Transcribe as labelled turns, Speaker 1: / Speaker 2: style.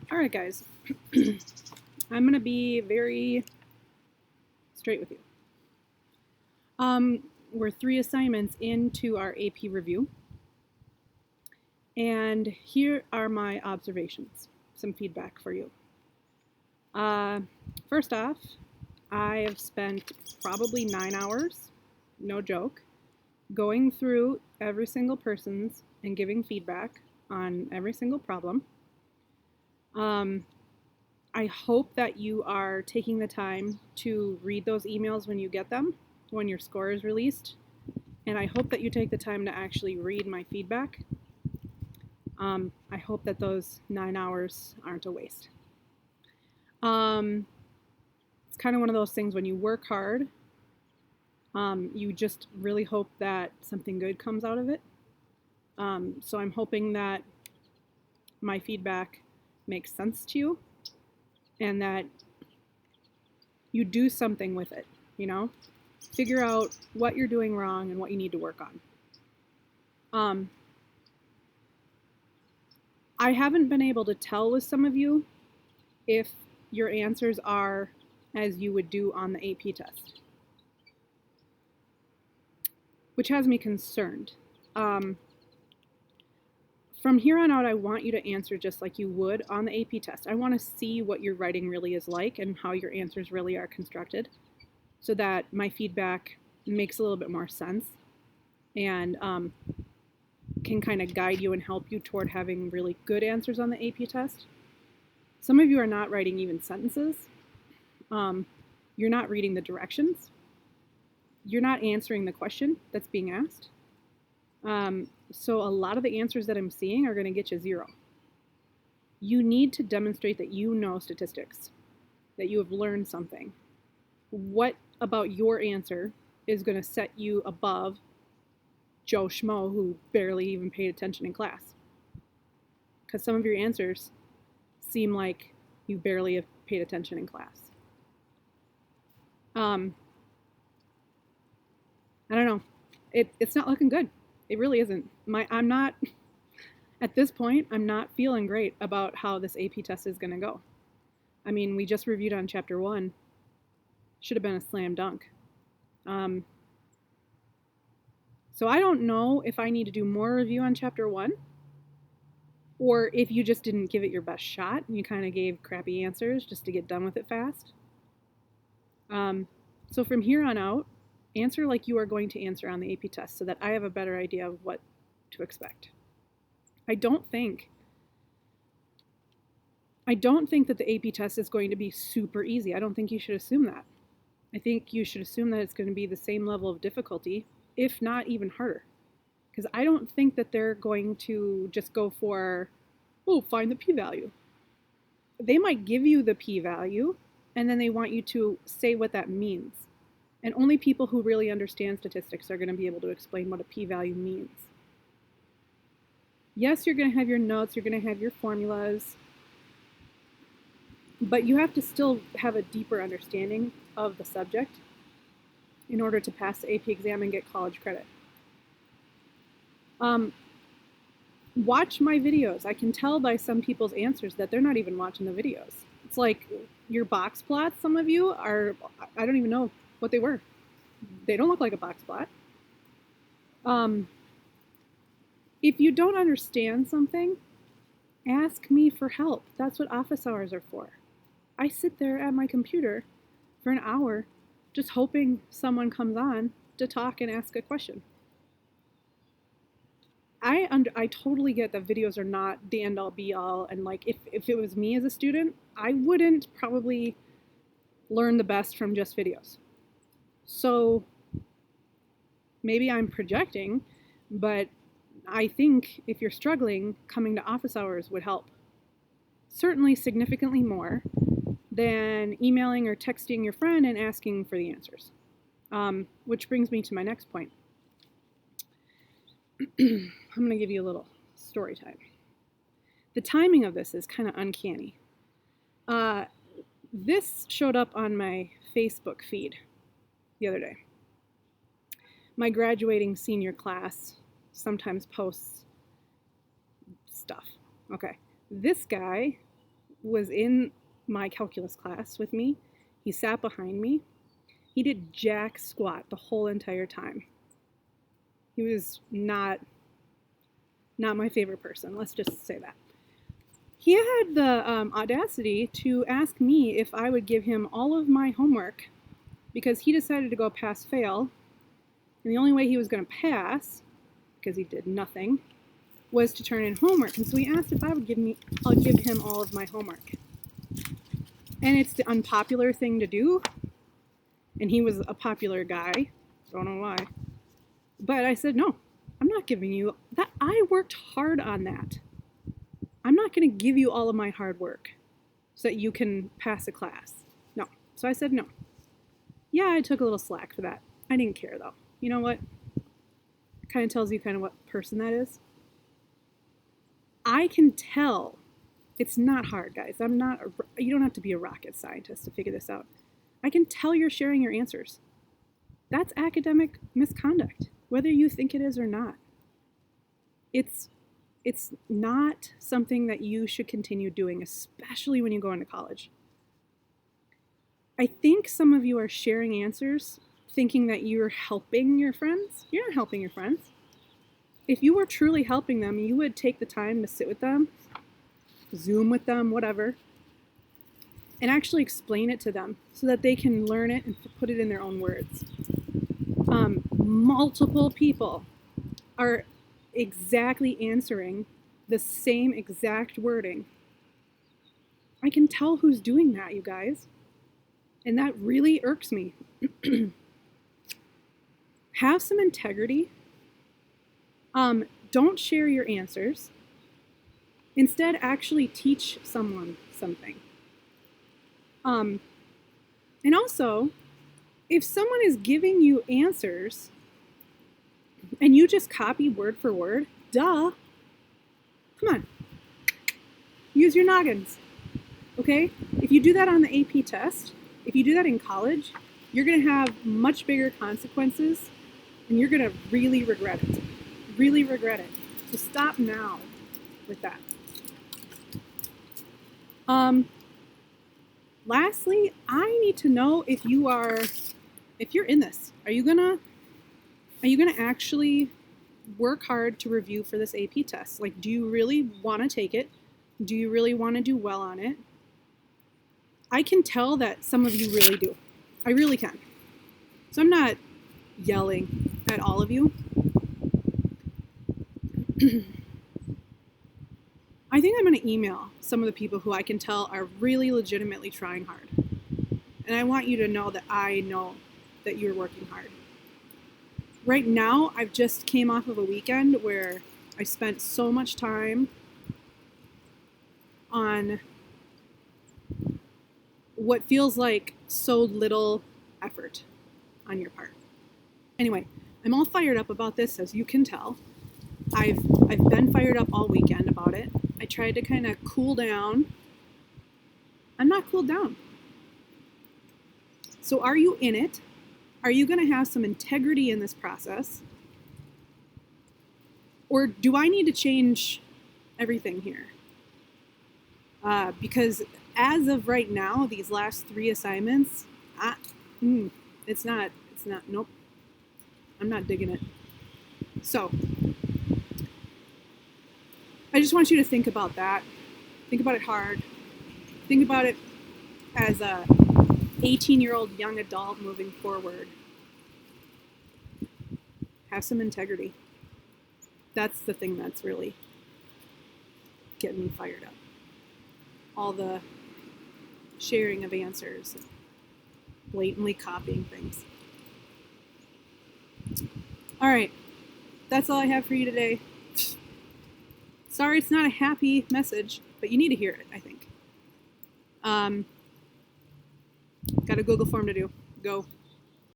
Speaker 1: All right, guys. I'm going to be very straight with you. We're 3 assignments into our AP review. And here are my observations, some feedback for you. First off, I have spent probably 9 hours, no joke, going through every single person's and giving feedback on every single problem. I hope that you are taking the time to read those emails when you get them, when your score is released. And I hope that you take the time to actually read my feedback. I hope that those 9 hours aren't a waste. It's kind of one of those things when you work hard, you just really hope that something good comes out of it. So I'm hoping that my feedback makes sense to you and that you do something with it, figure out what you're doing wrong and what you need to work on. I haven't been able to tell with some of you if your answers are as you would do on the AP test, which has me concerned. From here on out, I want you to answer just like you would on the AP test. I want to see what your writing really is like and how your answers really are constructed so that my feedback makes a little bit more sense and can kind of guide you and help you toward having really good answers on the AP test. Some of you are not writing even sentences. You're not reading the directions. You're not answering the question that's being asked. So a lot of the answers that I'm seeing are going to get you 0. You need to demonstrate that you know statistics, that you have learned something. What about your answer is going to set you above Joe Schmo who barely even paid attention in class? Because some of your answers seem like you barely have paid attention in class. I don't know. It's not looking good. It really isn't. I'm not, at this point, I'm not feeling great about how this AP test is going to go. I mean, we just reviewed on chapter 1. Should have been a slam dunk. So I don't know if I need to do more review on chapter 1 or if you just didn't give it your best shot and you kind of gave crappy answers just to get done with it fast. So from here on out, answer like you are going to answer on the AP test so that I have a better idea of what to expect. I don't think that the AP test is going to be super easy. I don't think you should assume that. I think you should assume that it's going to be the same level of difficulty, if not even harder. Because I don't think that they're going to just go for, find the p-value. They might give you the p-value, and then they want you to say what that means. And only people who really understand statistics are going to be able to explain what a p-value means. Yes, you're going to have your notes, you're going to have your formulas, but you have to still have a deeper understanding of the subject in order to pass the AP exam and get college credit. Watch my videos. I can tell by some people's answers that they're not even watching the videos. It's like your box plots, some of you are, I don't even know what they were. They don't look like a box plot. If you don't understand something, ask me for help. That's what office hours are for. I sit there at my computer for an hour just hoping someone comes on to talk and ask a question. I totally get that videos are not the end-all be-all, and like if it was me as a student, I wouldn't probably learn the best from just videos. So maybe I'm projecting, but I think if you're struggling, coming to office hours would help. Certainly significantly more than emailing or texting your friend and asking for the answers. Which brings me to my next point. I'm going to give you a little story time. The timing of this is kind of uncanny. This showed up on my Facebook feed the other day. My graduating senior class sometimes posts stuff. Okay, this guy was in my calculus class with me. He sat behind me. He did jack squat the whole entire time. He was not my favorite person. Let's just say that. He had the audacity to ask me if I would give him all of my homework because he decided to go pass-fail, and the only way he was going to pass, because he did nothing, was to turn in homework. And so he asked if I would give him all of my homework. And it's the unpopular thing to do, and he was a popular guy. Don't know why. But I said, no, I'm not giving you that. I worked hard on that. I'm not going to give you all of my hard work so that you can pass a class. No. So I said no. Yeah, I took a little slack for that. I didn't care, though. You know what? It kind of tells you kind of what person that is. I can tell. It's not hard, guys. You don't have to be a rocket scientist to figure this out. I can tell you're sharing your answers. That's academic misconduct, whether you think it is or not. It's not something that you should continue doing, especially when you go into college. I think some of you are sharing answers thinking that you're helping your friends. You're not helping your friends. If you were truly helping them, you would take the time to sit with them, Zoom with them, whatever, and actually explain it to them so that they can learn it and put it in their own words. Multiple people are exactly answering the same exact wording. I can tell who's doing that, you guys. And that really irks me. Have some integrity. Don't share your answers. Instead, actually teach someone something. And also, if someone is giving you answers and you just copy word for word, duh. Come on. Use your noggins. Okay? If you do that on the AP test, if you do that in college, you're going to have much bigger consequences and you're going to really regret it. Really regret it. So stop now with that. Lastly, I need to know if you're in this. Are you gonna actually work hard to review for this AP test? Like, do you really want to take it? Do you really want to do well on it? I can tell that some of you really do. I really can. So I'm not yelling at all of you. I think I'm going to email some of the people who I can tell are really legitimately trying hard. And I want you to know that I know that you're working hard. Right now, I've just came off of a weekend where I spent so much time on what feels like so little effort on your part. Anyway, I'm all fired up about this, as you can tell. I've been fired up all weekend about it. I tried to kind of cool down. I'm not cooled down. So are you in it? Are you going to have some integrity in this process? Or do I need to change everything here? Because as of right now, these last 3 assignments, nope. I'm not digging it. So, I just want you to think about that. Think about it hard. Think about it as a 18-year-old young adult moving forward. Have some integrity. That's the thing that's really getting me fired up. All the sharing of answers, blatantly copying things. All right, that's all I have for you today. Sorry it's not a happy message, but you need to hear it, I think. Got a Google form to do. Go.